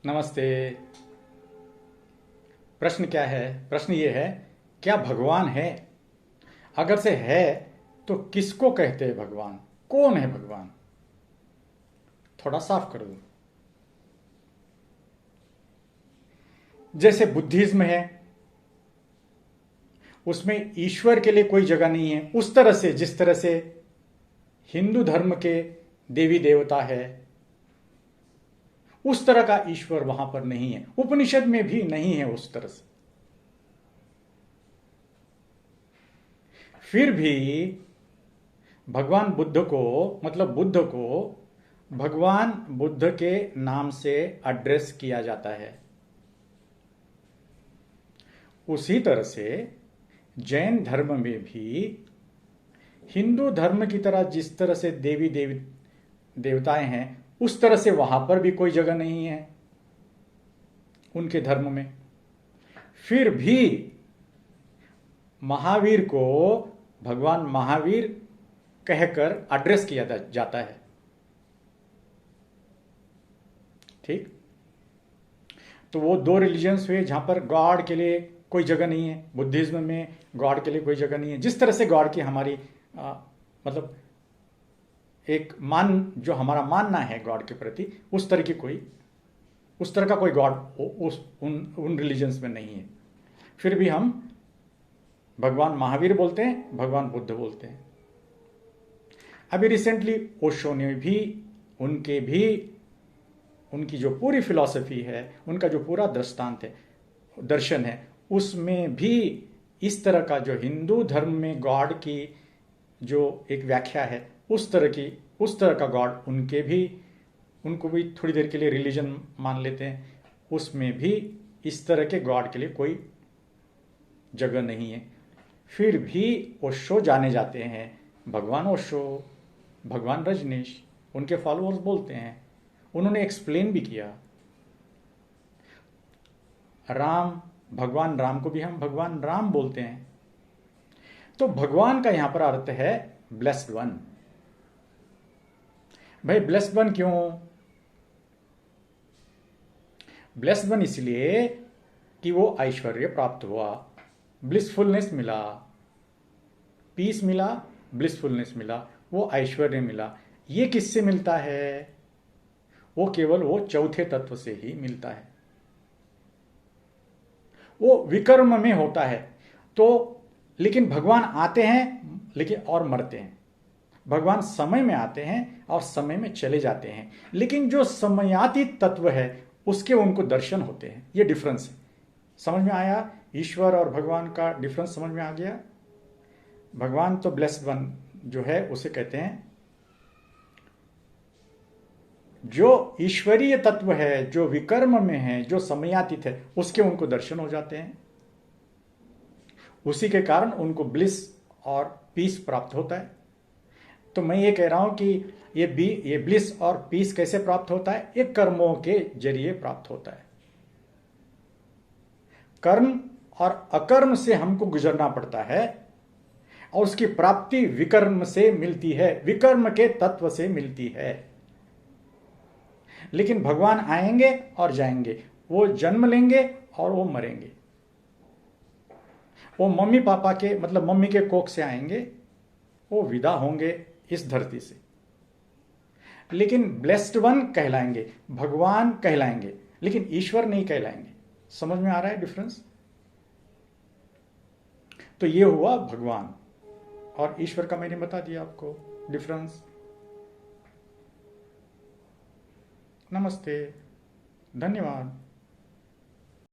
नमस्ते। प्रश्न क्या है? प्रश्न ये है, क्या भगवान है? अगर से है तो किसको कहते हैं भगवान? कौन है भगवान? थोड़ा साफ कर दो। जैसे बुद्धिज्म है, उसमें ईश्वर के लिए कोई जगह नहीं है। उस तरह से, जिस तरह से हिंदू धर्म के देवी देवता है, उस तरह का ईश्वर वहां पर नहीं है। उपनिषद में भी नहीं है उस तरह से। फिर भी भगवान बुद्ध को, मतलब बुद्ध को भगवान बुद्ध के नाम से एड्रेस किया जाता है। उसी तरह से जैन धर्म में भी हिंदू धर्म की तरह जिस तरह से देवताएं हैं, उस तरह से वहां पर भी कोई जगह नहीं है उनके धर्म में। फिर भी महावीर को भगवान महावीर कहकर एड्रेस किया जाता है। ठीक। तो वो दो रिलीजन्स हुए जहां पर गॉड के लिए कोई जगह नहीं है। बुद्धिज्म में गॉड के लिए कोई जगह नहीं है। जिस तरह से गॉड की हमारी मतलब एक जो हमारा मानना है गॉड के प्रति, उस तरह का कोई गॉड उन रिलीजन्स में नहीं है। फिर भी हम भगवान महावीर बोलते हैं, भगवान बुद्ध बोलते हैं। अभी रिसेंटली ओशो ने भी उनकी जो पूरी फिलॉसफी है, उनका जो पूरा दृष्टांत है, दर्शन है, उसमें भी इस तरह का जो हिंदू धर्म में गॉड की जो एक व्याख्या है, उस तरह का गॉड उनको भी थोड़ी देर के लिए रिलीजन मान लेते हैं। उसमें भी इस तरह के गॉड के लिए कोई जगह नहीं है। फिर भी ओशो जाने जाते हैं, भगवान ओशो, भगवान रजनीश, उनके फॉलोअर्स बोलते हैं। उन्होंने एक्सप्लेन भी किया। भगवान राम को भी हम भगवान राम बोलते हैं। तो भगवान का यहां पर अर्थ है ब्लेस्ड वन। भाई ब्लेस्ड वन क्यों? ब्लेस्ड वन इसलिए कि वो ऐश्वर्य प्राप्त हुआ, ब्लिसफुलनेस मिला, पीस मिला, ब्लिसफुलनेस मिला, वो ऐश्वर्य मिला। ये किससे मिलता है? वो केवल वो चौथे तत्व से ही मिलता है। वो विकर्म में होता है। तो लेकिन भगवान आते हैं लेकिन और मरते हैं। भगवान समय में आते हैं और समय में चले जाते हैं। लेकिन जो समयातीत तत्व है, उसके उनको दर्शन होते हैं। ये डिफरेंस है। समझ में आया? ईश्वर और भगवान का डिफरेंस समझ में आ गया? भगवान तो ब्लेस्ड वन जो है उसे कहते हैं, जो ईश्वरीय तत्व है, जो विकर्म में है, जो समयातीत है, उसके उनको दर्शन हो जाते हैं। उसी के कारण उनको ब्लिस और पीस प्राप्त होता है। तो मैं ये कह रहा हूं कि ये ब्लिस और पीस कैसे प्राप्त होता है? ये कर्मों के जरिए प्राप्त होता है। कर्म और अकर्म से हमको गुजरना पड़ता है और उसकी प्राप्ति विकर्म से मिलती है, विकर्म के तत्व से मिलती है। लेकिन भगवान आएंगे और जाएंगे, वो जन्म लेंगे और वो मरेंगे। वो मम्मी पापा के, मतलब मम्मी के कोख से आएंगे, वो विदा होंगे इस धरती से। लेकिन ब्लेस्ड वन कहलाएंगे, भगवान कहलाएंगे, लेकिन ईश्वर नहीं कहलाएंगे। समझ में आ रहा है डिफरेंस? तो ये हुआ भगवान और ईश्वर का, मैंने बता दिया आपको डिफरेंस। नमस्ते, धन्यवाद।